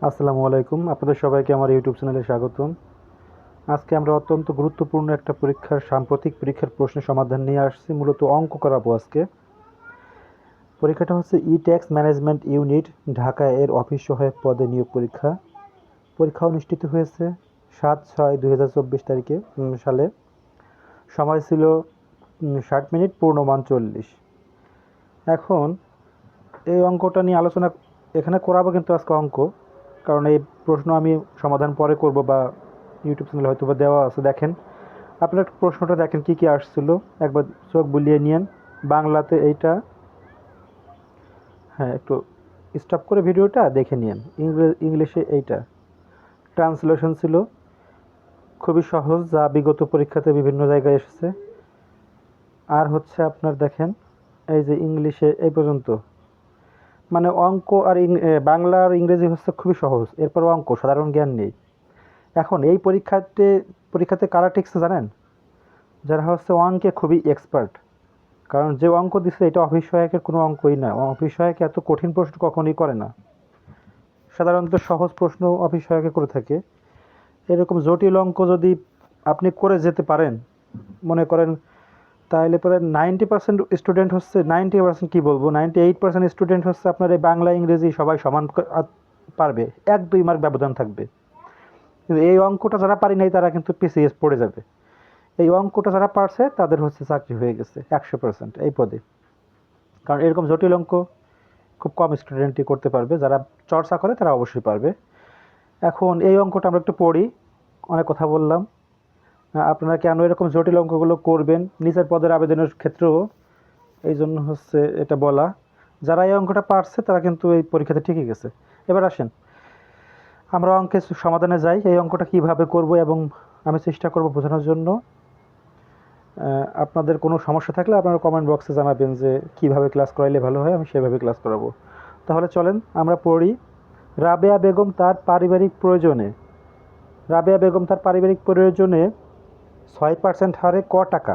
আসসালামু আলাইকুম, আপনাদের সবাইকে আমার ইউটিউব চ্যানেলে স্বাগতম। আজকে আমরা অত্যন্ত গুরুত্বপূর্ণ একটা সাম্প্রতিক পরীক্ষার প্রশ্নের সমাধান নিয়ে আসছি। মূলত অঙ্ক করাবো আজকে। পরীক্ষাটা হচ্ছে ই-ট্যাক্স ম্যানেজমেন্ট ইউনিট, ঢাকা এর অফিস সহায়ক পদে নিয়োগ পরীক্ষা। পরীক্ষা অনুষ্ঠিত হয়েছে 7/6/2024 তারিখে সালে। সময় ছিল 60 মিনিট, পূর্ণমান 40। এখন এই অঙ্কটা নিয়ে আলোচনা এখানে করাবো, কিন্তু আজকে অঙ্ক, কারণ এই প্রশ্ন আমি সমাধান পরে করব বা ইউটিউব চ্যানেলে হয়তো বা দেওয়া আছে। দেখেন, আপনার প্রশ্নটা দেখেন কি কি আসছিল, একবার চোখ বুলিয়ে নিয়েন। বাংলাতে এইটা, হ্যাঁ, একটু স্টপ করে ভিডিওটা দেখে নিয়েন। ইংলিশে এইটা ট্রান্সলেশন ছিল, খুবই সহজ, যা বিগত পরীক্ষাতে বিভিন্ন জায়গায় এসেছে। আর হচ্ছে আপনার দেখেন, এই যে ইংলিশে এই পর্যন্ত, মানে অঙ্ক আর বাংলা আর ইংরেজি হচ্ছে খুবই সহজ, এরপর অঙ্ক সাধারণ জ্ঞান নেই। এখন এই পরীক্ষাতে কারা টিকছে জানেন? যারা হচ্ছে অঙ্কে খুবই এক্সপার্ট। কারণ যে অঙ্ক দিচ্ছে এটা অফিস সহায়কের কোনো অঙ্কই না। অফিস সহায়ক এত কঠিন প্রশ্ন কখনোই করে না। সাধারণত সহজ প্রশ্ন অফিস সহায়কে করে থাকে। এরকম জটিল অঙ্ক যদি আপনি করে যেতে পারেন, মনে করেন, তাহলে পরে 90% স্টুডেন্ট হচ্ছে, 90% কী বলবো, 98% স্টুডেন্ট হচ্ছে আপনার এই বাংলা ইংরেজি সবাই সমান পারবে, 1-2 মার্ক ব্যবধান থাকবে। কিন্তু এই অঙ্কটা যারা পারি নাই তারা কিন্তু পিছিয়ে পড়ে যাবে। এই অঙ্কটা যারা পারছে তাদের হচ্ছে চাকরি হয়ে গেছে 100% এই পদে। কারণ এরকম জটিল অঙ্ক খুব কম স্টুডেন্টই করতে পারবে, যারা চর্চা করে তারা অবশ্যই পারবে। এখন এই অঙ্কটা আমরা একটু পড়ি, অনেক কথা বললাম। আপনারা কেন এরকম জটিল অঙ্কগুলো করবেন নিচের পদের আবেদনের ক্ষেত্রেও, এই জন্য হচ্ছে এটা বলা। যারা এই অঙ্কটা পারছে তারা কিন্তু এই পরীক্ষাতে ঠিকই গেছে। এবার আসেন আমরা অঙ্কের সমাধানে যাই। এই অঙ্কটা কিভাবে করব এবং আমি চেষ্টা করব বোঝানোর জন্য। আপনাদের কোনো সমস্যা থাকলে আপনারা কমেন্ট বক্সে জানাবেন যে কিভাবে ক্লাস করাইলে ভালো হয়, আমি সেভাবে ক্লাস করাবো। তাহলে চলেন আমরা পড়ি। রাবেয়া বেগম তার পারিবারিক প্রয়োজনে রাবেয়া বেগম তার পারিবারিক প্রয়োজনে 6% হারে ক টাকা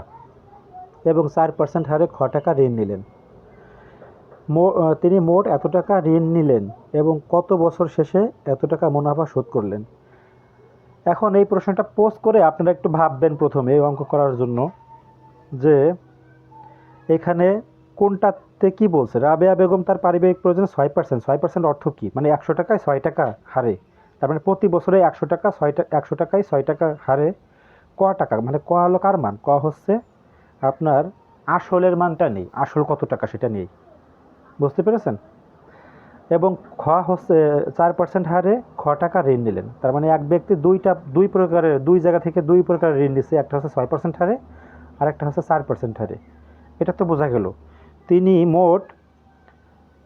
এবং 4% হারে খ টাকা ঋণ নিলেন। তিনি মোট এত টাকা ঋণ নিলেন এবং কত বছর শেষে এত টাকা মুনাফা শোধ করলেন। এখন এই প্রশ্নটা পোস্ট করে আপনারা একটু ভাববেন প্রথমে এই অঙ্ক করার জন্য, যে এখানে কোনটাতে কি বলছে। রাবেয়া বেগম তার পারিবারিক প্রয়োজনে 6%, অর্থ কি? মানে 100 টাকায় 6 টাকা হারে, তার মানে প্রতি বছরে 100 টাকা, 100 টাকায় 6 টাকা হারে ক টাকা, মানে ক হলো কার মান? ক হচ্ছে আপনার আসলের মানটা নেই, আসল কত টাকা সেটা নেই। বুঝতে পেরেছেন? এবং খ হচ্ছে 4% হারে খ টাকা ঋণ নিলেন। তার মানে এক ব্যক্তি দুই জায়গা থেকে দুই প্রকারের ঋণ নিচ্ছে, একটা হচ্ছে 6% হারে আর একটা হচ্ছে 4% হারে। এটা তো বোঝা গেল। তিনি মোট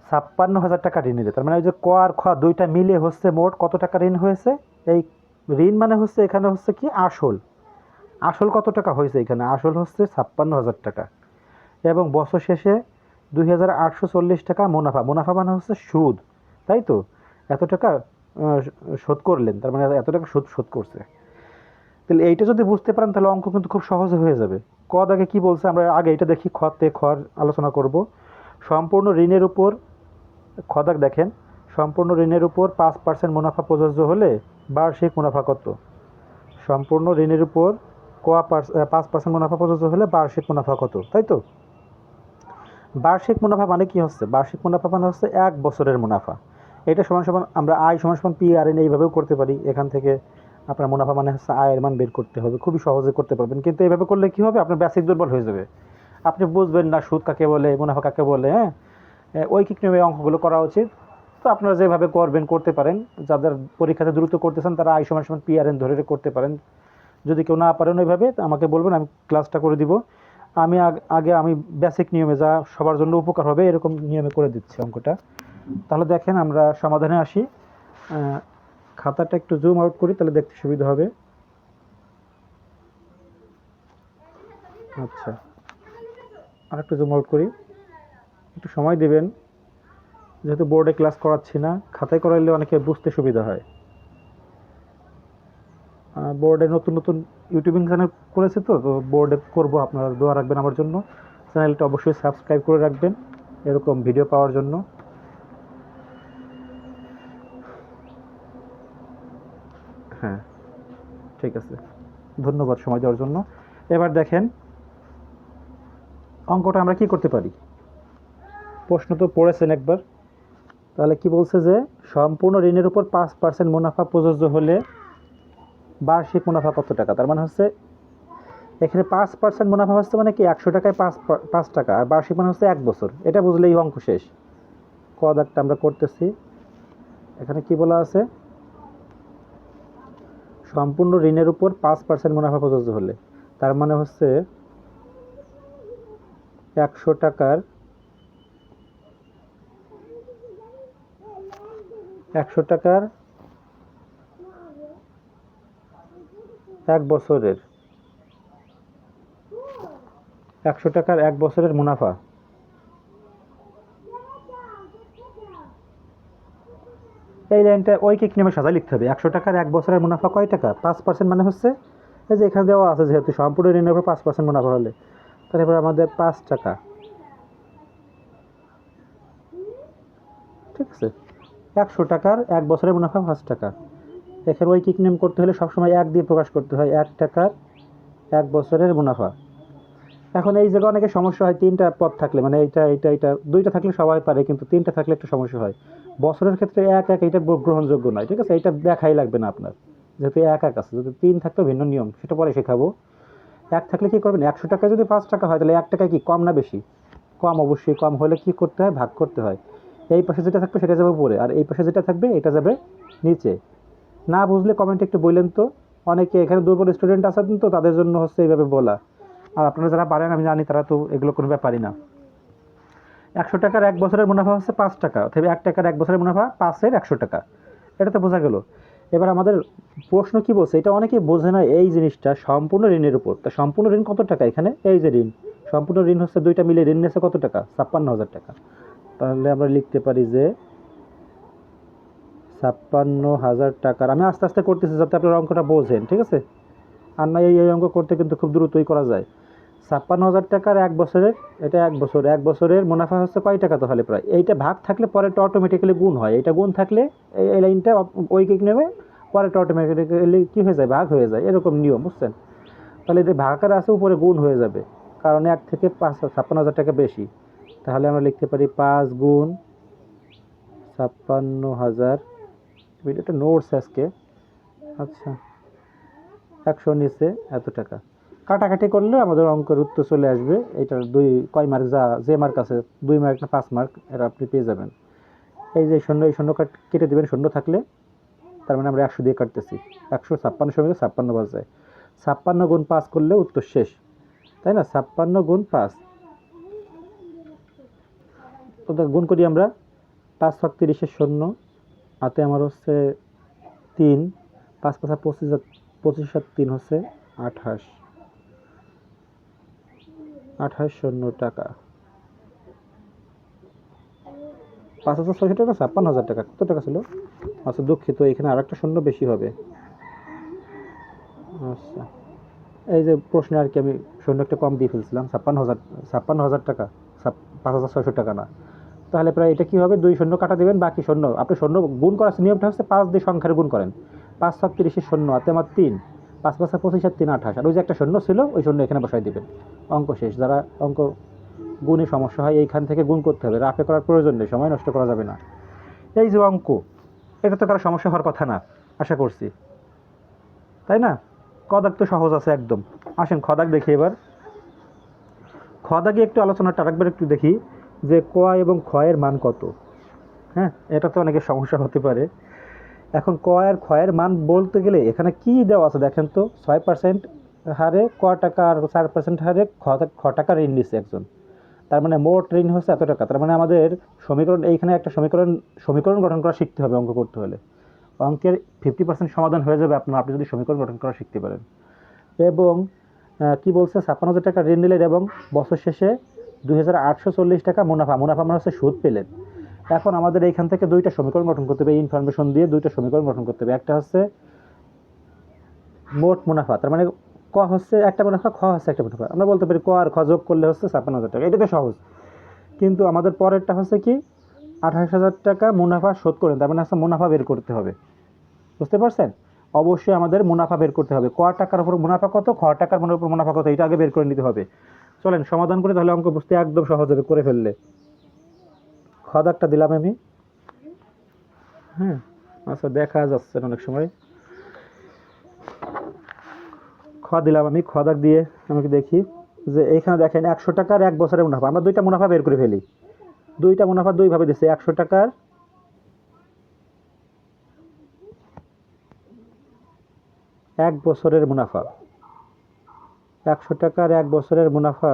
56,000 টাকা ঋণ নিলেন। তার মানে ওই যে ক আর খ দুইটা মিলে হচ্ছে মোট কত টাকা ঋণ হয়েছে। এই ঋণ মানে হচ্ছে এখানে হচ্ছে কি আসল, আসল কত টাকা হয়েছে এখানে? আসল হচ্ছে 56,000 টাকা। এবং বছর শেষে 2,840 টাকা মুনাফা। মুনাফা মানে হচ্ছে সুদ, তাই তো? এত টাকা শোধ করলেন, তার মানে এত টাকা সুদ শোধ করছে। তাহলে এইটা যদি বুঝতে পারেন তাহলে অঙ্ক কিন্তু খুব সহজে হয়ে যাবে। ক দাগে কি বলছে আমরা আগে এটা দেখি, খতে খর আলোচনা করব। সম্পূর্ণ ঋণের উপর, খদাক দেখেন, সম্পূর্ণ ঋণের উপর 5% মুনাফা প্রযোজ্য হলে বার্ষিক মুনাফা কত? সম্পূর্ণ ঋণের উপর 5% মুনাফা প্রযোজ্য হলে বার্ষিক মুনাফা কত, তাই তো? বার্ষিক মুনাফা মানে কি হচ্ছে? বার্ষিক মুনাফা মানে হচ্ছে 1 বছরের মুনাফা। এটা সমান সমান আমরা আয় সমান সমান পি আর এন এইভাবেও করতে পারি। এখান থেকে আপনার মুনাফা মানে হচ্ছে আয়ের মান বের করতে হবে, খুবই সহজে করতে পারবেন। কিন্তু এইভাবে করলে কি হবে? আপনার বেসিক দুর্বল হয়ে যাবে, আপনি বুঝবেন না সুদ কাকে বলে, মুনাফা কাকে বলে। হ্যাঁ, ঐকিক নিয়মে অঙ্কগুলো করা উচিত। তো আপনারা যেভাবে করতে পারেন। যাদের পরীক্ষাতে দ্রুত করতেছেন তারা আই সমান সমান পি আর এন ধরে করতে পারেন। যদি কেউ না পারেন ওইভাবে আমাকে বলবেন, আমি ক্লাসটা করে দিব। আমি আগে আমি বেসিক নিয়মে, যা সবার জন্য উপকার হবে এরকম নিয়মে করে দিচ্ছি অঙ্কটা। তাহলে দেখেন আমরা সমাধানে আসি। খাতাটা একটু জুম আউট করি, তাহলে দেখতে সুবিধা হবে। আচ্ছা, আর একটু জুম আউট করি, একটু সময় দিবেন। যেহেতু বোর্ডে ক্লাস করাচ্ছি না, খাতায় করাইলে অনেকে বুঝতে সুবিধা হয়। বোর্ডে নতুন নতুন ইউটিউবিং চ্যানেল করেছে, তো বোর্ডে করবো, আপনারা দোয়া রাখবেন আমার জন্য। চ্যানেলটা অবশ্যই সাবস্ক্রাইব করে রাখবেন এরকম ভিডিও পাওয়ার জন্য। হ্যাঁ, ঠিক আছে, ধন্যবাদ সময় দেওয়ার জন্য। এবার দেখেন অঙ্কটা আমরা কি করতে পারি। প্রশ্ন তো পড়েছেন একবার, তাহলে কি বলছে যে সম্পূর্ণ ঋণের উপর 5% মুনাফা প্রযোজ্য হলে বার্ষিক মুনাফা কত টাকা। তার মানে হচ্ছে এখানে 5% মুনাফা হচ্ছে মানে কি 100 টাকায় 5 টাকা, আর বার্ষিক মানে হচ্ছে 1 বছর। এটা বুঝলেই অঙ্ক শেষ। ক দাগটা আমরা করতেছি। এখানে কি বলা আছে, সম্পূর্ণ ঋণের উপর 5% মুনাফা প্রযোজ্য হলে, তার মানে হচ্ছে 100 টাকার 1 বছরের 100 টাকার 1 বছরের মুনাফা। এই লাইনটা ঐকিক নিয়মে সাজায় লিখতে হবে। 100 টাকার 1 বছরের মুনাফা কয় টাকা, 5% মানে হচ্ছে এই যে এখানে দেওয়া আছে, যেহেতু সম্পূর্ণ ঋণের উপর 5% মুনাফা হলে, তাহলে এবার আমাদের 5 টাকা, ঠিক আছে। 100 টাকার 1 বছরের মুনাফা 5 টাকা। এখানে ঐকিক নিয়ম করতে হলে সবসময় 1 দিয়ে প্রকাশ করতে হয়, 1 টাকার 1 বছরের মুনাফা। এখন এই জায়গায় অনেকের সমস্যা হয়, 3টা পদ থাকলে, মানে এইটা 2টা থাকলে সবাই পারে, কিন্তু 3টা থাকলে একটু সমস্যা হয়। বছরের ক্ষেত্রে 1 এটা গ্রহণযোগ্য নয়, ঠিক আছে, এটা দেখাই লাগবে না আপনার, যেহেতু 1 আছে। যদি 3 থাকতো ভিন্ন নিয়ম, সেটা পরে শেখাবো। 1 থাকলে কি করবেন, 100 টাকা যদি 5 টাকা হয়, তাহলে 1 টাকা কি কম না বেশি? কম, অবশ্যই কম। হলে কি করতে হয়, ভাগ করতে হয়। এই পাশে যেটা থাকবে সেটা যাবে উপরে, আর এই পাশে যেটা থাকবে এটা যাবে নিচে। না বুঝলে কমেন্টে একটু বললেন তো। অনেকে এখানে দুর্বল স্টুডেন্ট আছেন, তো তাদের জন্য হচ্ছে এইভাবে বলা। আর আপনারা যারা পারেন আমি জানি, তারা তো এগুলো কোনো ব্যাপারই না। 100 টাকার 1 বছরের মুনাফা হচ্ছে 5 টাকা, অথবা 1 টাকার 1 বছরের মুনাফা 5-এর 100 টাকা। এটা তো বোঝা গেল। এবার আমাদের প্রশ্ন কি বলছে, এটা অনেকেই বোঝে না এই জিনিসটা, সম্পূর্ণ ঋণের উপর। তা সম্পূর্ণ ঋণ কত টাকা, এখানে এই যে ঋণ, সম্পূর্ণ ঋণ হচ্ছে 2টা মিলে ঋণ নিয়েছে কত টাকা, 56,000 টাকা। তাহলে আমরা লিখতে পারি যে 56,000 টাকার, আমি আস্তে আস্তে করতেছি যাতে আপনার অঙ্কটা বোঝেন, ঠিক আছে। আর না এই অঙ্ক করতে কিন্তু খুব দ্রুতই করা যায়। 56,000 টাকার 1 বছরের, এটা 1 বছর, 1 বছরের মুনাফা হচ্ছে কয় টাকা, তাহলে প্রায় এইটা ভাগ থাকলে পরেরটা অটোমেটিক্যালি গুণ হয়। এটা গুণ থাকলে এই লাইনটা ঐকিক নেবে, পরেরটা অটোমেটিক্যালি কী হয়ে যায়, ভাগ হয়ে যায়। এরকম নিয়ম, বুঝছেন। তাহলে এটা ভাগ আর আছে, উপরে গুণ হয়ে যাবে, কারণ 1 থেকে 56,000 টাকা বেশি। তাহলে আমরা লিখতে পারি 5 গুণ 56,000। এটা নোটস আজকে, আচ্ছা। 100 নিচে এত টাকা, কাটাকাটি করলে আমাদের অঙ্কের উত্তর চলে আসবে। এটার কয় মার্ক, যে মার্ক আছে, 2 মার্ক না 5 মার্ক, এটা আপনি পেয়ে যাবেন। এই যে শূন্য, এই শূন্য কেটে দেবেন, শূন্য থাকলে, তার মানে আমরা 100 দিয়ে কাটতেছি। 156 সঙ্গে 56 বাজায়, 56 গুণ 5 করলে উত্তর শেষ, তাই না। 56 গুণ 5, তো গুণ করি আমরা। 5 ছক 30-এর শূন্য, হাতে আমার হচ্ছে 3, 5 5 25, 25 আর 3 হচ্ছে 28, 28,000 টাকা। 5,600 টাকা, 56,000 টাকা, কত টাকা ছিল? আচ্ছা দুঃখিত, এখানে আর একটা শূন্য বেশি হবে। আচ্ছা, এই যে প্রশ্নে আর কি আমি শূন্য একটা কম দিয়ে ফেলছিলাম, 56,000 টাকা, 5,600 টাকা না। তাহলে প্রায় এটা কী হবে, 2 শূন্য কাটা দেবেন, বাকি শূন্য আপনি শূন্য গুণ করার নিয়মটা হচ্ছে 5 দিয়ে সংখ্যার গুণ করেন। 5 ছক 30-এর শূন্য, হাতে আমার 3, 5 5 25 আর 3 28, আর ওই যে একটা শূন্য ছিল, ওই শূন্য এখানে বসাই দেবেন। অঙ্ক শেষ। যারা অঙ্ক গুণে সমস্যা হয়, এইখান থেকে গুণ করতে হবে, রাফে করার প্রয়োজন নেই, সময় নষ্ট করা যাবে না। এই যে অঙ্ক, এটা তো কারো সমস্যা হওয়ার কথা না, আশা করছি, তাই না। কদাক তো সহজ আছে একদম। আসেন খদাক দেখি এবার। খদাকে একটু আলোচনাটা আরেকবার একটু দেখি, যে ক এবং খ এর মান কত। হ্যাঁ, এটা তো অনেকের সমস্যা হতে পারে। এখন ক আর খ এর মান বলতে গেলে এখানে কি দেওয়া আছে দেখেন তো, 6% হারে ক টাকা আর 4% হারে খ টাকা ঋণ নিচ্ছে একজন। তার মানে মোট ঋণ হচ্ছে এত টাকা। তার মানে আমাদের সমীকরণ, এইখানে একটা সমীকরণ গঠন করা শিখতে হবে অঙ্ক করতে হলে। অঙ্কের 50% সমাধান হয়ে যাবে আপনি যদি সমীকরণ গঠন করা শিখতে পারেন। এবং কি বলছে, 56,000 টাকা ঋণ নিলেন এবং বছর শেষে 2,840 টাকা মুনাফা মানে হচ্ছে সুদ পেলেন। এখন আমাদের এইখান থেকে 2টা সমীকরণ গঠন করতে হবে, ইনফরমেশন দিয়ে 2টা সমীকরণ গঠন করতে হবে। একটা হচ্ছে মোট মুনাফা, তার মানে ক হচ্ছে একটা মুনাফা, খ হচ্ছে একটা মুনাফা। আমরা বলতে পারি ক আর খ যোগ করলে হচ্ছে 56,000 টাকা, এটা তো সহজ। কিন্তু আমাদের পরেরটা হচ্ছে কি, 28,000 টাকা মুনাফা শোধ করেন, তার মানে হচ্ছে মুনাফা বের করতে হবে, বুঝতে পারছেন। অবশ্যই আমাদের মুনাফা বের করতে হবে। ক টাকার উপর মুনাফা কত, খ টাকার উপর মুনাফা কত, এটা আগে বের করে নিতে হবে। চলেন সমাধান করে, তাহলে অঙ্ক বুঝতে একদম সহজ হবে করে ফেললে। খ দাগটা দিলাম আমি। হ্যাঁ, আচ্ছা দেখা যাচ্ছে না অনেক সময়। খ দিলাম আমি, খ দাগ দিয়ে আমাকে দেখি যে এইখানে দেখেন 100 টাকার 1 বছরের মুনাফা। আমরা দুইটা মুনাফা বের করে ফেলি। দুইটা মুনাফা দুইভাবে দিচ্ছে। 100 টাকার 1 বছরের মুনাফা, 100 টাকার 1 বছরের মুনাফা।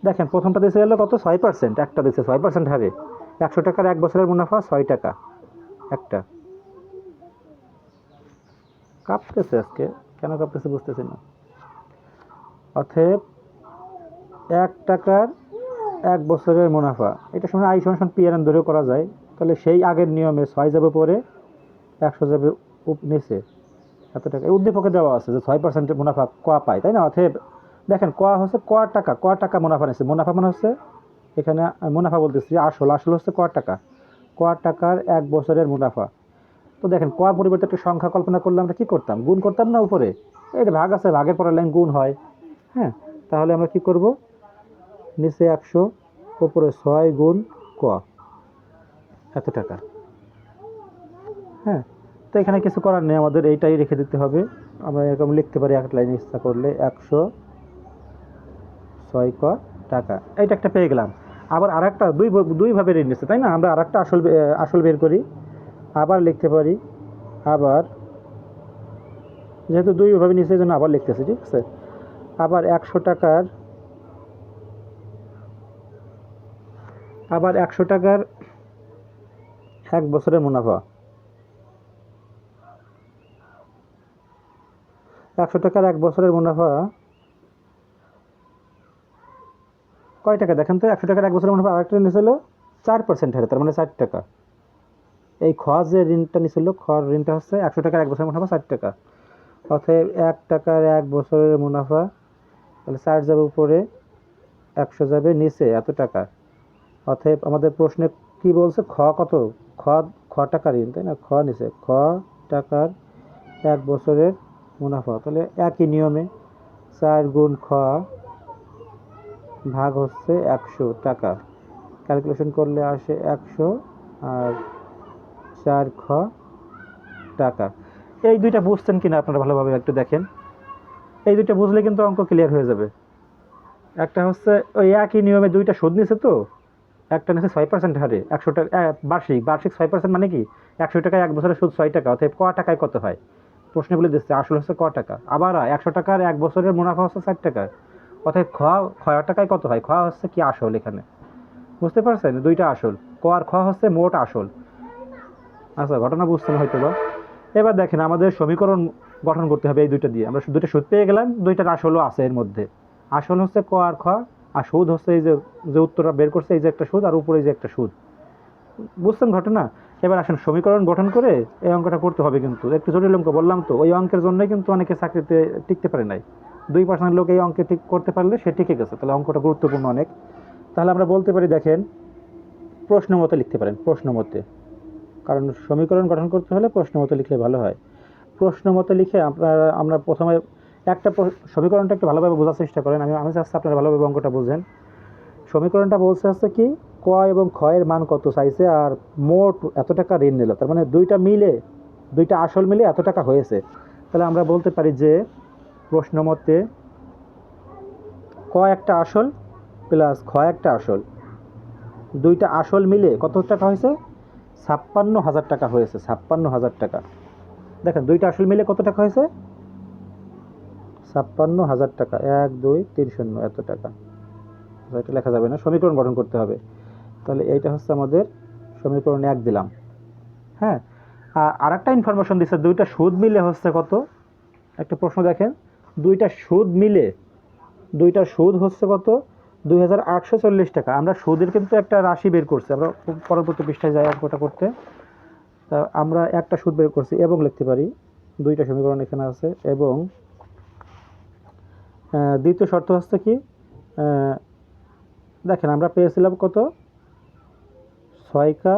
দেখেন প্রথমটা দিচ্ছে গেল কত, 6%, একটা দিচ্ছে 6% হারে। 100 টাকার 1 বছরের মুনাফা 6 টাকা একটা। কাঁপতেছে আজকে, কেন কাঁপতেছে বুঝতেছি না। অতএব 1 টাকার 1 বছরের মুনাফা, এটা সময় আই সমান পিএনএন ধরেও করা যায়। তাহলে সেই আগের নিয়মে 6 যাবে পরে, 100 যাবে নিচে, এত টাকা উদ্দীপকে দেওয়া আছে যে 6% মুনাফা ক পায়, তাই না? অতএব দেখেন ক হচ্ছে ক টাকা মুনাফা নিচ্ছে। মুনাফা মানে হচ্ছে এখানে মুনাফা বলতেছি, আসল হচ্ছে ক টাকার 1 বছরের মুনাফা। তো দেখেন ক পরিবর্তে একটা সংখ্যা কল্পনা করলে আমরা কি করতাম, গুণ করতাম না উপরে। এটা ভাগ আছে, ভাগের পরের লাইন গুণ হয়। হ্যাঁ, তাহলে আমরা কি করব, নিচে 100, উপরে 6 গুণ ক, এত টাকা। হ্যাঁ, তো এখানে কিছু করার নেই, আমাদের এইটাই রেখে দিতে হবে। আমরা এরকম লিখতে পারি এক লাইন ইচ্ছা করলে, 106 ক টাকা। এইটা একটা পেয়ে গেলাম। আবার আর একটা দুইভাবে ঋণ নিচ্ছে, তাই না? আমরা আর একটা আসল বের করি, আবার লিখতে পারি। আবার যেহেতু দুইভাবে নিচ্ছে এই জন্য আবার লিখতেছি, ঠিক আছে? আবার 100 টাকার 1 বছরের মুনাফা, 100 টাকার 1 বছরের মুনাফা কয় টাকা দেখেন তো? 100 টাকার 1 বছরের মুনাফা আরেকটা নিয়েছিল 4% হারে, তার মানে 4 টাকা। এই খ যে ঋণটা নিয়েছিল, খ ঋণটা হচ্ছে 100 টাকার 1 বছরের মুনাফা 4 টাকা। অতএব 1 টাকার 1 বছরের মুনাফা, তাহলে 4 যাবে উপরে, 100 যাবে নিচে, এত টাকা। অতএব আমাদের প্রশ্নে কি বলছে, খ কত, খ খ টাকা ঋণ, তাই না? খ নিচে, খ টাকার 1 বছরের মুনাফা। তাহলে একই নিয়মে 4 গুণ খ ভাগ হচ্ছে 100 টাকা, ক্যালকুলেশন করলে আসে 100 আর 4 খ টাকা। এই দুইটা বুঝছেন কিনা আপনারা ভালোভাবে একটু দেখেন। এই দুইটা বুঝলে কিন্তু অঙ্ক ক্লিয়ার হয়ে যাবে। একটা হচ্ছে ওই একই নিয়মে দুইটা সুদ নিছে, তো একটা নিচ্ছে 6% হারে, 100 টাকা বার্ষিক 6% মানে কি, 100 টাকায় 1 বছরের সুদ 6 টাকা। অতএব ক টাকায় কত হয়, প্রশ্নে বলে দিচ্ছে আসল হচ্ছে ক টাকা। আবার 100 টাকার 1 বছরের মুনাফা হচ্ছে 4 টাকা। অতএব খ টাকায় কত হয়, খ হচ্ছে কি আসল এখানে, বুঝতে পারছেন? দুইটা আসল, ক আর খ হচ্ছে মোট আসল। আচ্ছা, ঘটনা বুঝছেন হয়তো বা। এবার দেখেন আমাদের সমীকরণ গঠন করতে হবে এই দুইটা দিয়ে। আমরা দুইটা সুদ পেয়ে গেলাম, দুইটার আসলও আছে এর মধ্যে। আসল হচ্ছে ক আর খ, আর সুদ হচ্ছে এই যে উত্তরটা বের করছে, এই যে একটা সুদ আর উপরে যে একটা সুদ। বুঝছেন ঘটনা? এবার আসেন সমীকরণ গঠন করে এই অঙ্কটা করতে হবে। কিন্তু একটু জটিল অঙ্ক, বললাম তো। ওই অঙ্কের জন্যই কিন্তু অনেকে চাকরিতে টিকতে পারে নাই। 2% লোক এই অঙ্কে ঠিক করতে পারলে সে টিকে গেছে। তাহলে অঙ্কটা গুরুত্বপূর্ণ অনেক। তাহলে আমরা বলতে পারি, দেখেন প্রশ্ন মতে লিখতে পারেন, প্রশ্ন মতে। কারণ সমীকরণ গঠন করতে হলে প্রশ্ন মতে লিখলে ভালো হয়। প্রশ্ন মতে লিখে আমরা প্রথমে একটা সমীকরণটা একটু ভালোভাবে বোঝার চেষ্টা করেন। আমি চাচ্ছি আপনারা ভালোভাবে অঙ্কটা বুঝেন। সমীকরণটা বলছে হচ্ছে কি, ক এবং খ এর মান কত চাইছে, আর মোট এত টাকা ঋণ নিল। তার মানে দুইটা আসল মিলে এত টাকা হয়েছে। তাহলে আমরা বলতে পারি যে প্রশ্ন মতে ক একটা আসল প্লাস খ একটা আসল, দুইটা আসল মিলে কত টাকা হয়েছে, 56,000 টাকা হয়েছে। 56,000 টাকা। দেখেন দুইটা আসল মিলে কত টাকা হয়েছে, 56,000 টাকা। 1 2 3 0 এত টাকা। এটা লেখা যাবে না, সমীকরণ গঠন করতে হবে। তাহলে এইটা হচ্ছে আমাদের সমীকরণ 1 দিলাম। হ্যাঁ, আর একটা ইনফরমেশন দিচ্ছে, দুইটা সুদ মিলে হচ্ছে কত। একটা প্রশ্ন দেখেন, দুইটা সুদ হচ্ছে কত, 2,840 টাকা। আমরা সুদের কিন্তু একটা রাশি বের করছি, আমরা পরবর্তী পৃষ্ঠায় যাই অঙ্কটা করতে। তা আমরা একটা সুদ বের করছি এবং লিখতে পারি, দুইটা সমীকরণ এখানে আছে। এবং দ্বিতীয় শর্ত হচ্ছে কি, দেখেন আমরা পেয়েছিলাম কত, 6 কা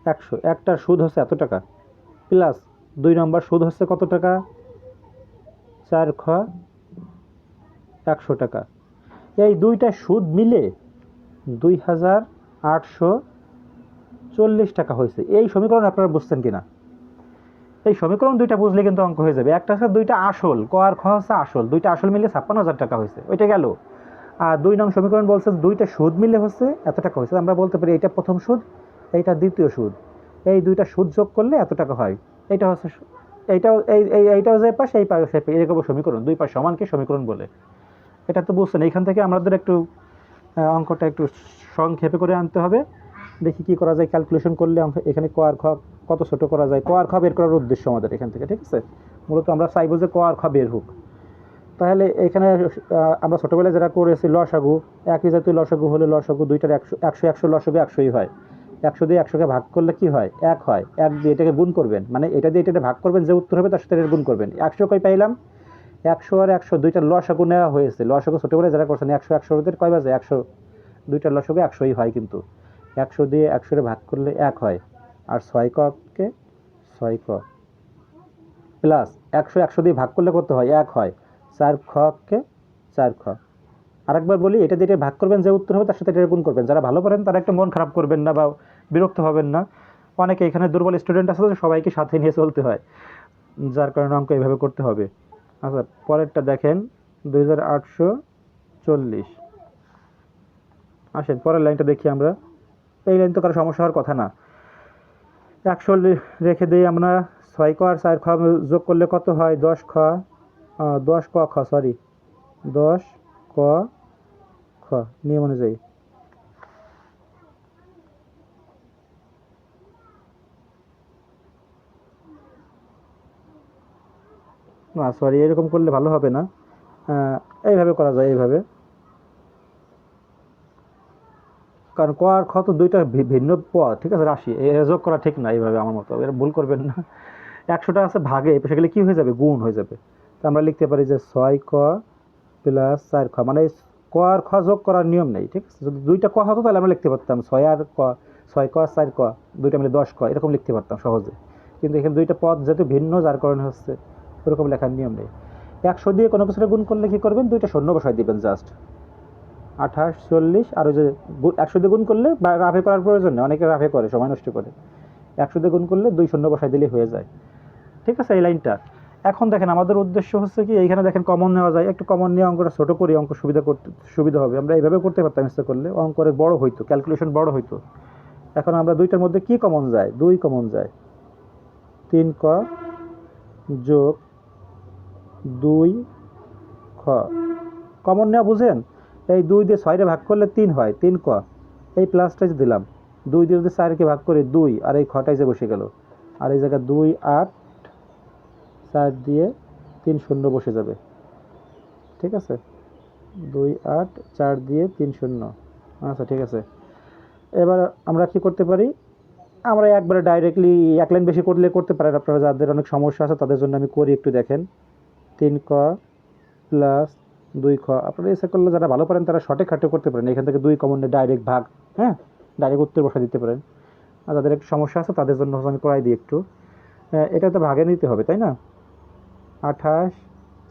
100, একটার সুদ হচ্ছে এত টাকা, প্লাস 2 নম্বর সুদ হচ্ছে কত টাকা, 4 খ 100 টাকা। এই দুইটা সুদ মিলে 2840 টাকা হয়েছে। এই সমীকরণ আপনারা বুঝছেন কিনা? এই সমীকরণ দুইটা বুঝলে কিন্তু অঙ্ক হয়ে যাবে। একটা হচ্ছে দুইটা আসল, ক আর খ হচ্ছে আসল, দুইটা আসল মিলে 56,000 টাকা হয়েছে, ওইটা গেল। আর 2 নং সমীকরণ বলছে দুইটা সুদ মিলে হচ্ছে এত টাকা হয়েছে। আমরা বলতে পারি এটা প্রথম সুদ, এইটা দ্বিতীয় সুদ, এই দুইটা সুদ যোগ করলে এত টাকা হয়। এইটা হচ্ছে এইটাও এইটাও যে পাশ এই পাশে এরকম সমীকরণ, দুই পাশ সমানকে সমীকরণ বলে। এটা তো বুঝছেন। এইখান থেকে আমাদের একটু অঙ্কটা একটু সংক্ষেপে করে আনতে হবে। দেখি কি করা যায়, ক্যালকুলেশন করলে এখানে ক আর খ কত ছোট করা যায়। ক আর খ বের করার উদ্দেশ্য আমাদের এখান থেকে, ঠিক আছে? মূলত আমরা চাইবো যে ক আর খ বের হোক। তাহলে এখানে আমরা ছোটোবেলায় যারা করেছি লসাগু, একই জাতীয় লসাগু হলে লসাগু দুইটার 100 লসাগু 100ই হয়। 100 দিয়ে 100কে ভাগ করলে কি হয়, 1 হয়। 1 দিয়ে এটাকে গুণ করবেন, মানে এটা দিয়ে এটা ভাগ করবেন, যে উত্তর হবে তার সাথে এটা গুণ করবেন। 100 কই পাইলাম, 100 আর 100 দুইটার লসাগু নেওয়া হয়েছে। লসাগু ছোটোবেলায় যারা করছেন 100 কয় বাজে, 100 দুইটার লসাগু 100ই হয়, কিন্তু 100 দিয়ে 100 ভাগ করলে 1 হয়। আর 6 ককে 6 ক প্লাস 100 দিয়ে ভাগ করলে কত হয়, 1 হয়। 4 খকে 4 খ। আরেকবার বলি, এটা দিয়ে ভাগ করবেন, যে উত্তর হবে তার সাথে এটা গুণ করবেন। যারা ভালো পারেন তারা একটা মন খারাপ করবেন না বা বিরক্ত হবেন না। অনেকে এখানে দুর্বল স্টুডেন্ট আছে, সবাইকে সাথে নিয়ে চলতে হয়, যার কারণে অঙ্ক এইভাবে করতে হবে। আচ্ছা, পরেরটা দেখেন, 2840। আসেন পরের লাইনটা দেখি আমরা। এই লাইন তো কারো সমস্যা হওয়ার কথা না। 100 রেখে দিই আমরা। 6 ক আর 4 খ যোগ করলে কত হয়, 10 খ 10 ক খ, সরি 10 ক খ নিয়ম অনুযায়ী। না সরি, এরকম করলে ভালো হবে না, এইভাবে করা যায়, এইভাবে। কারণ ক আর খ তো দুইটা ভিন্ন পদ, ঠিক আছে, রাশি, যোগ করা ঠিক না এইভাবে, আমার মতো এরা ভুল করবেন না। 100টা আছে ভাগে, এসে গেলে কী হয়ে যাবে, গুণ হয়ে যাবে। তো আমরা লিখতে পারি যে 6 ক প্লাস 4 খ, মানে ক আর খ যোগ করার নিয়ম নেই, ঠিক আছে? যদি দুইটা ক হতো তাহলে আমরা লিখতে পারতাম 6 আর ক, 6 ক 4 ক, দুইটা মিলে 10 ক, এরকম লিখতে পারতাম সহজে। কিন্তু এখানে দুইটা পদ যেহেতু ভিন্ন, যার কারণে হচ্ছে ওরকম লেখার নিয়ম নেই। 100 দিয়ে কোনো কিছুটা গুণ করলে কী করবেন, দুইটা শূন্য বসাই দিবেন জাস্ট। 28 40, আর ওই যে 100 দিয়ে গুণ করলে, রাফে করার প্রয়োজন নেই, অনেকে রাফে করে, সময় নষ্ট করে। 100 দিয়ে গুণ করলে 2 শূন্য বসাই দিলেই হয়ে যায়, ঠিক আছে, এই লাইনটা। এখন দেখেন আমাদের উদ্দেশ্য হচ্ছে কি, এইখানে দেখেন কমন নেওয়া যায়, একটু কমন নিয়ে অঙ্কটা ছোটো করি, অঙ্ক সুবিধা হবে। আমরা এইভাবে করতে পারতাম, ইচ্ছা করলে অঙ্ক অনেক বড় হইতো, ক্যালকুলেশন বড় হইতো। এখন আমরা দুইটার মধ্যে কি কমন যায়, 2 কমন যায়। 3 ক যোগ 2 খ কমন নেওয়া বুঝেন। এই 2 দিয়ে 6 ভাগ করলে 3 হয়, 3 ক, এই প্লাসটা যে দিলাম, 2 দিয়ে যদি 4কে ভাগ করি 2, আর এই খটাই যে বসে গেল, আর এই জায়গায় 2 8, 4 দিয়ে 3 শূন্য বসে যাবে, ঠিক আছে। 2 8, 4 দিয়ে 3 শূন্য। আচ্ছা ঠিক আছে। এবার আমরা কি করতে পারি, আমরা একবারে ডাইরেক্টলি এক লাইন বেশি করলে করতে পারেন আপনারা, যাদের অনেক সমস্যা আছে তাদের জন্য আমি করি, একটু দেখেন। 3 ক প্লাস 2 খ, আপনারা এসে করলে যারা ভালো পারেন তারা শর্টে খাটে করতে পারেন, এখান থেকে 2 কমন নিয়ে ডাইরেক্ট ভাগ, হ্যাঁ, ডাইরেক্ট উত্তর বসা দিতে পারেন। আর যাদের একটু সমস্যা আছে তাদের জন্য আমি করাই দিই একটু। এটা তো ভাগে নিতে হবে, তাই না? 28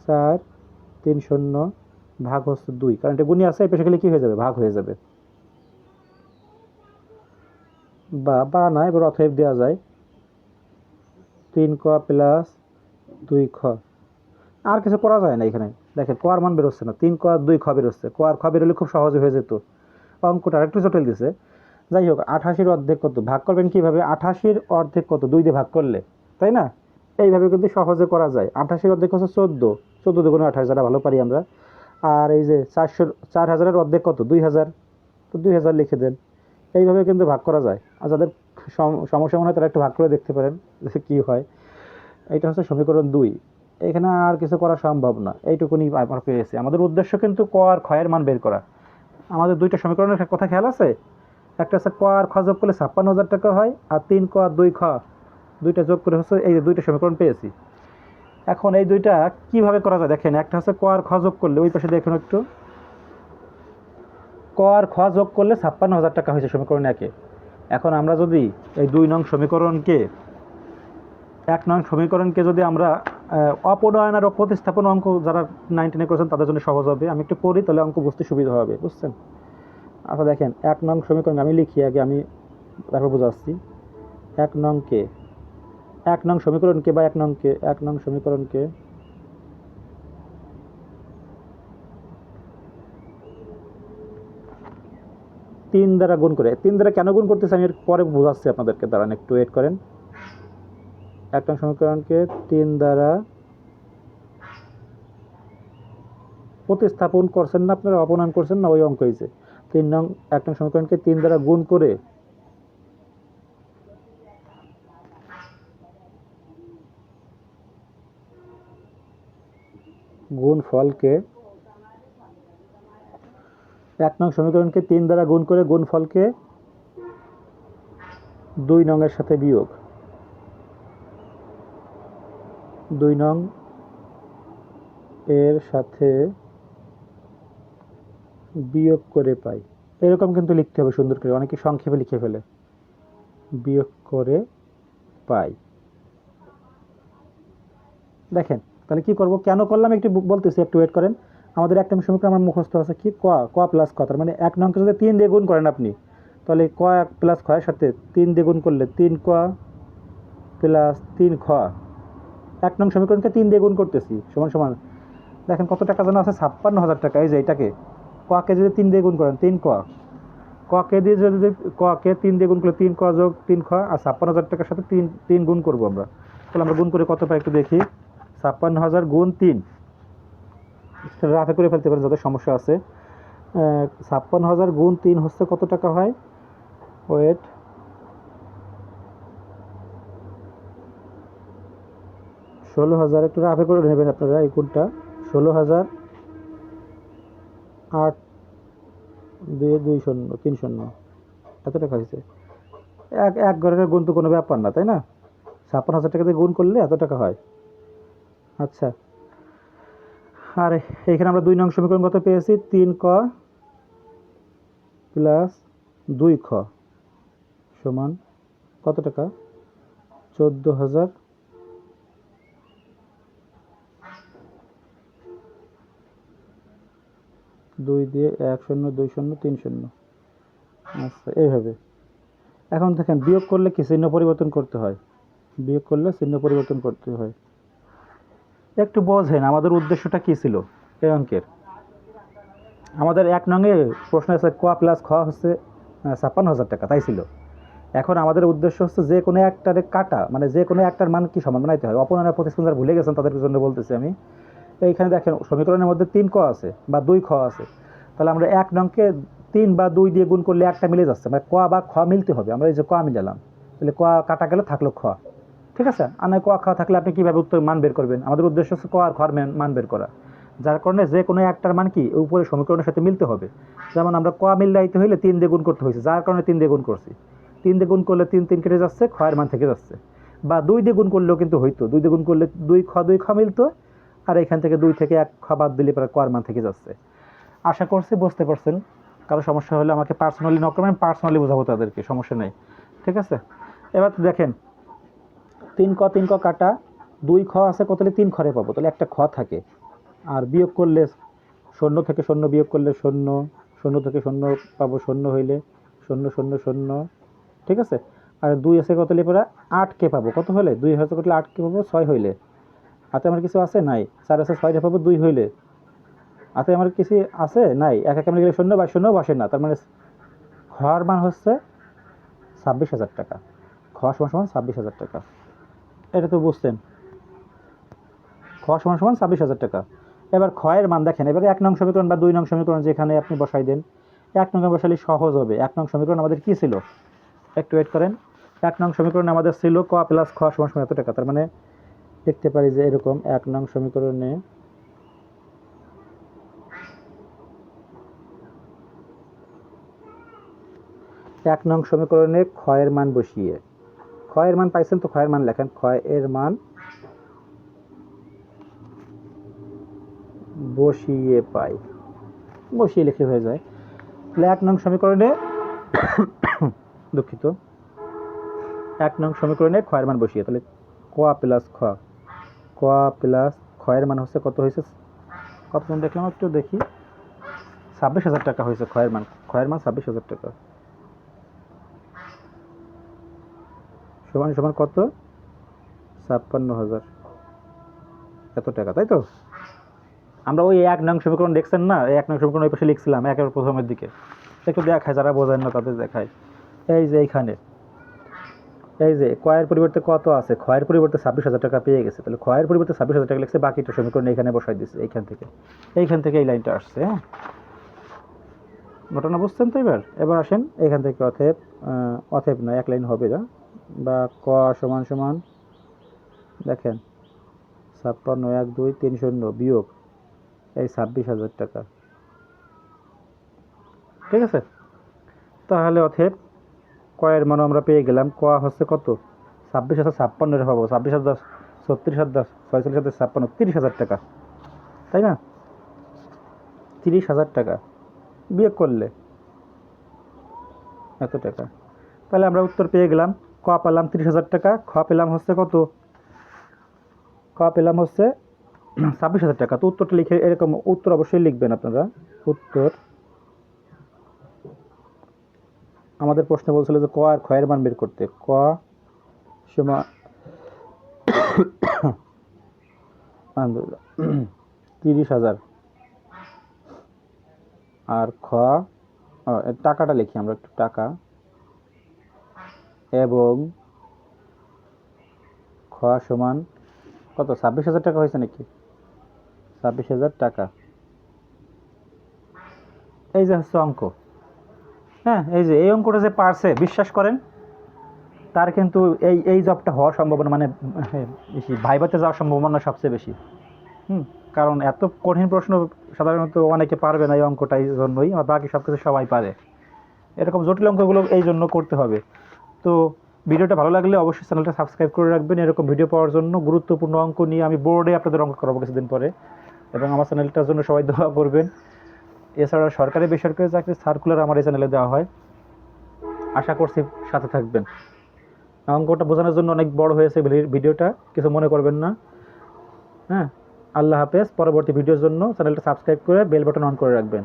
4 3 শূন্য ভাগ হচ্ছে 2, কারণ এটা গুণি আছে, এই পেশে গেলে কী হয়ে যাবে, ভাগ হয়ে যাবে। বা না, এবার অতএব দেওয়া যায় 3 ক প্লাস 2 খ। আর কিছু করা যায় না এখানে, দেখেন ক আর মান বেরোচ্ছে না, 3 ক আর 2 খ বেরোচ্ছে। ক আর খ বেরোলে খুব সহজে হয়ে যেত। অঙ্কটা আরেকটু জটিল দিছে। যাই হোক, 88 অর্ধেক কত, ভাগ করবেন কীভাবে, 88 অর্ধেক কত, 2 দিয়ে ভাগ করলে, তাই না? এইভাবে কিন্তু সহজে করা যায়। 88 অর্ধেক হচ্ছে 14, 14 দুগুণে 28, যারা ভালো পারি আমরা। আর এই যে 4000 অর্ধেক কত, 2000, তো 2000 লিখে দেন। এইভাবে কিন্তু ভাগ করা যায়। আর যাদের সমস্যা মনে হয় তারা একটু ভাগ করে দেখতে পারেন যে কী হয়। এইটা হচ্ছে সমীকরণ 2। এখানে আর কিছু করা সম্ভব না, এইটুকুনি আমরা পেয়েছি। আমাদের উদ্দেশ্য কিন্তু ক আর ক্ষয়ের মান বের করা। আমাদের দুইটা সমীকরণের কথা খেয়াল আছে, একটা হচ্ছে ক আর খ যোগ করলে 56,000 টাকা হয়, আর 3 ক আর 2 খ দুইটা যোগ করে হচ্ছে এই যে দুইটা সমীকরণ পেয়েছি। এখন এই দুইটা কিভাবে করা যায় দেখেন, একটা হচ্ছে ক আর খ যোগ করলে, ওই পাশে দেখুন একটু, ক আর খ যোগ করলে 56,000 টাকা হয়েছে সমীকরণ 1-এ। এখন আমরা যদি এই 2 নং সমীকরণকে 1 নং সমীকরণকে যদি আমরা অপনয়ন আর প্রতিস্থাপন অঙ্ক যারা 9-10 করেছেন তাদের জন্য সহজ হবে। আমি একটু করি, তাহলে অঙ্ক বুঝতে সুবিধা হবে, বুঝছেন? আচ্ছা দেখেন, 1 নং সমীকরণ আমি লিখি আগে, আমি তারপর বোঝাচ্ছি। 1 নং সমীকরণকে বা 1 নং সমীকরণকে 3 দ্বারা গুণ করে, 3 দ্বারা কেন গুণ করতেছি আমি পরে বোঝাচ্ছি আপনাদেরকে, দাঁড়ান একটু ওয়েট করেন। 1 নং সমীকরণকে 3 দ্বারা প্রতিস্থাপন করছেন না আপনারা, অপনয়ন করছেন না, ওই অঙ্ক হয়েছে 1 নং সমীকরণকে 3 দ্বারা গুণ করে গুণফলকে 1 নং সমীকরণকে 3 দ্বারা গুণ করে গুণফলকে 2 নং এর সাথে বিয়োগ, 2 নং এর সাথে বিয়োগ করে পাই। এরকম কিন্তু লিখতে হবে সুন্দর করে, অনেকে সংক্ষেপে লিখে ফেলে, বিয়োগ করে পাই। দেখেন তাহলে কি করব, কেন করলাম একটু বলতেছি, একটু ওয়েট করেন। আমাদের 1 নং সমীকরণ আমার মুখস্থ আছে কি, ক প্লাস ক, তার মানে 1 নংকে যদি 3 দিয়ে গুণ করেন আপনি, তাহলে ক প্লাস খ এর সাথে 3 দিয়ে গুণ করলে 3 ক প্লাস 3 খ। 1 নং সমীকরণকে 3 দিয়ে গুণ করতেছি, সমান সমান দেখেন কত টাকা যেন আছে, 56,000 টাকা। এই যে এটাকে ককে যদি 3 দিয়ে গুণ করেন 3 ক, ককে দিয়ে যদি ককে 3 দিয়ে গুণ করলে 3 ক যোগ 3 খ, আর 56,000 টাকার সাথে 3 গুণ করবো আমরা। তাহলে আমরা গুণ করে কত পাই একটু দেখি, 56,000 গুণ 3, রাফে করে ফেলতে পারেন যাদের সমস্যা আছে। 56,000 গুণ 3 হচ্ছে কত টাকা হয়, ওয়েট, 16,000, একটু রাফে করে নেবেন আপনারা এই গুণটা, 16,000 8 2 2 0 3 0, এত টাকা হয়েছে। এক ঘরের গুণ তো কোনো ব্যাপার না, তাই না? 56,000 টাকা দিয়ে গুণ করলে এত টাকা হয়। আচ্ছা, আর এখানে আমরা 2 নং সমীকরণ কত পেয়েছি, 3 ক প্লাস 2 খ সমান কত টাকা, 14,000। 2 দিয়ে 1 0 2 0 3 0। আচ্ছা এইভাবে। এখন দেখেন বিয়োগ করলে কি চিহ্ন পরিবর্তন করতে হয়, বিয়োগ করলে চিহ্ন পরিবর্তন করতে হয়। একটু বোঝেন আমাদের উদ্দেশ্যটা কি ছিল এই অঙ্কের। আমাদের 1 নংয়ে প্রশ্ন আছে ক প্লাস খ হচ্ছে 56,000 টাকা, তাই ছিল। এখন আমাদের উদ্দেশ্য হচ্ছে যে কোনো একটারে কাটা, মানে যে কোনো একটার মান কি সমান বানাইতে হয়। অপনয়নের প্রতিস্থাপন যারা ভুলে গেছেন তাদের জন্য বলতেছি আমি। এইখানে দেখেন সমীকরণের মধ্যে 3 ক আছে বা 2 খ আছে, তাহলে আমরা 1 নংকে 3 বা 2 দিয়ে গুণ করলে একটা মিলে যাচ্ছে, মানে ক বা খ মিলতে হবে। আমরা এই যে ক মিলালাম, তাহলে ক কাটা গেলে থাকলো খ, ঠিক আছে। আর নয় ক খ থাকলে আপনি কীভাবে উত্তর মান বের করবেন? আমাদের উদ্দেশ্য হচ্ছে ক আর খর মান বের করা, যার কারণে যে কোনো একটার মান কি উপরে সমীকরণের সাথে মিলতে হবে। যেমন আমরা ক মিলাইতে হইলে 3 দিয়ে গুণ করতে হয়েছে, যার কারণে 3 দিয়ে গুণ করছি। 3 দিয়ে গুণ করলে 3 3 কেটে যাচ্ছে, খয়ের মান থেকে যাচ্ছে। বা 2 দিয়ে গুণ করলেও কিন্তু হইতো, 2 দিয়ে গুণ করলে 2 খ মিলতো, আর এখান থেকে 2 থেকে 1 খ বাদ দিলে পরে কর মান থেকে যাচ্ছে। আশা করছি বুঝতে পারছেন। কারো সমস্যা হলে আমাকে পার্সোনালি নক করবেন, পার্সোনালি বোঝাবো তাদেরকে, সমস্যা নেই, ঠিক আছে। এবার দেখেন 3 ক কাটা, 2 খ আছে কত, 3 খরে পাবো, তাহলে একটা খ থাকে। আর বিয়োগ করলে 0 থেকে 0 বিয়োগ করলে 0, 0 থেকে 0 পাবো, 0 হইলে 0 0 0, ঠিক আছে। আর 2 আছে কত হলে পরে 8 কে পাবো, কত হলে 2 হয়তো কত 8 কে পাবো, 6 হইলে। হাতে আমার কিছু আছে নাই, 4 আছে 6 পাবো 2 হইলে। হাতে আমার কিছু আছে নাই, এক এক গেলে 0 বা 0 বসে না, তার মানে খর মান হচ্ছে 26,000 টাকা। খ সমান 26,000 টাকা, এটা তো বুঝছেন। খ সমান 26,000 টাকা। এবার খয়ের মান দেখেন, এবারে 1 নং সমীকরণ বা 2 নং সমীকরণ যেখানে আপনি বসাই দেন, 1 নং বসালে সহজ হবে। 1 নং সমীকরণ আমাদের কি ছিল, একটু ওয়েট করেন। 1 নং সমীকরণে আমাদের ছিল ক প্লাস খ সমান এত টাকা, তার মানে লিখতে পারি যে এরকম 1 নং সমীকরণে 1 নং সমীকরণে ক্ষয়ের মান বসিয়ে, ক্ষয়ের মান পাইছেন তো, ক্ষয়ের মান লেখেন, ক্ষয়ের মান বসিয়ে পাই, বসিয়ে লিখে হয়ে যায়। তাহলে 1 নং সমীকরণে দুঃখিত, 1 নং সমীকরণে খ এর মান বসিয়ে, তাহলে ক প্লাস খ, ক প্লাস খ এর মান হচ্ছে কত হয়েছে, কতজন দেখলাম একটু দেখি, 26,000 টাকা হয়েছে খ এর মান, 26,000 টাকা সমান সমান কত, 56,000 এত টাকা, তাই তো? আমরা ওই 1 নং সমীকরণ দেখছেন না, এই 1 নং সমীকরণ ওই পাশে লিখছিলাম একেবারে প্রথমের দিকে, একটু দেখায়, যারা বোঝেন না তাদের দেখায়। এই যে এইখানে, এই যে কয়ের পরিবর্তে কত আছে, ক্ষয়ের পরিবর্তে 26,000 টাকা পেয়ে গেছে, তাহলে ক্ষয়ের পরিবর্তে 26,000 টাকা লিখছে, বাকিটা সমীকরণ এখানে বসাই দিচ্ছে, এইখান থেকে এই লাইনটা আসছে। হ্যাঁ, ঘটনা বুঝছেন তো? এবার আসেন এখান থেকে অতএব না, এক লাইন হবে না, বা ক সমান সমান দেখেন 56,1,2,3,0 বিয়োগ এই 26,000 টাকা, ঠিক আছে? তাহলে অতএব কয়ের মান আমরা পেয়ে গেলাম, ক হচ্ছে কত, 26,056 পাবো, 26,000 36,000 46,056 30,000 টাকা, তাই না? 30,000 টাকা বিয়োগ করলে এত টাকা, তাহলে আমরা উত্তর পেয়ে গেলাম, ক পেলাম 30,000 টাকা, খ পেলাম হচ্ছে কত, ক পেলাম হচ্ছে 26,000 টাকা। তো উত্তরটা লিখে এরকম উত্তর অবশ্যই লিখবেন আপনারা। উত্তর আমাদের প্রশ্ন বলছিল যে ক আর খ এর মান বের করতে, ক সমান 30,000 আর খ টাকাটা লিখি আমরা একটু, টাকা এবং খ সমান কত, 26,000 টাকা হয়েছে নাকি, 26,000 টাকা। এই যে হচ্ছে অঙ্ক। হ্যাঁ, এই যে এই অঙ্কটা যে পারছে, বিশ্বাস করেন তার কিন্তু এই জবটা হওয়ার সম্ভাবনা, মানে বেশি ভাইভাতে যাওয়ার সম্ভাবনা সবচেয়ে বেশি। কারণ এত কঠিন প্রশ্ন সাধারণত অনেকে পারবে না, এই অঙ্কটা এই জন্যই, আর বাকি সব কিছু সবাই পারে। এরকম জটিল অঙ্কগুলো এই জন্য করতে হবে। তো ভিডিওটা ভালো লাগলে অবশ্যই চ্যানেলটা সাবস্ক্রাইব করে রাখবেন, এরকম ভিডিও পাওয়ার জন্য। গুরুত্বপূর্ণ অঙ্ক নিয়ে আমি বোর্ডে আপনাদের অঙ্ক করাবো কিছুদিন পরে, এবং আমার চ্যানেলটার জন্য সবাই দোয়া করবেন। এছাড়া সরকারি বেসরকারি চাকরির সার্কুলার আমার এই চ্যানেলে দেওয়া হয়, আশা করছি সাথে থাকবেন। অঙ্কটা বোঝানোর জন্য অনেক বড় হয়েছে ভিডিওটা, কিছু মনে করবেন না। হ্যাঁ, আল্লাহ হাফেজ। পরবর্তী ভিডিওর জন্য চ্যানেলটা সাবস্ক্রাইব করে বেল বাটন অন করে রাখবেন।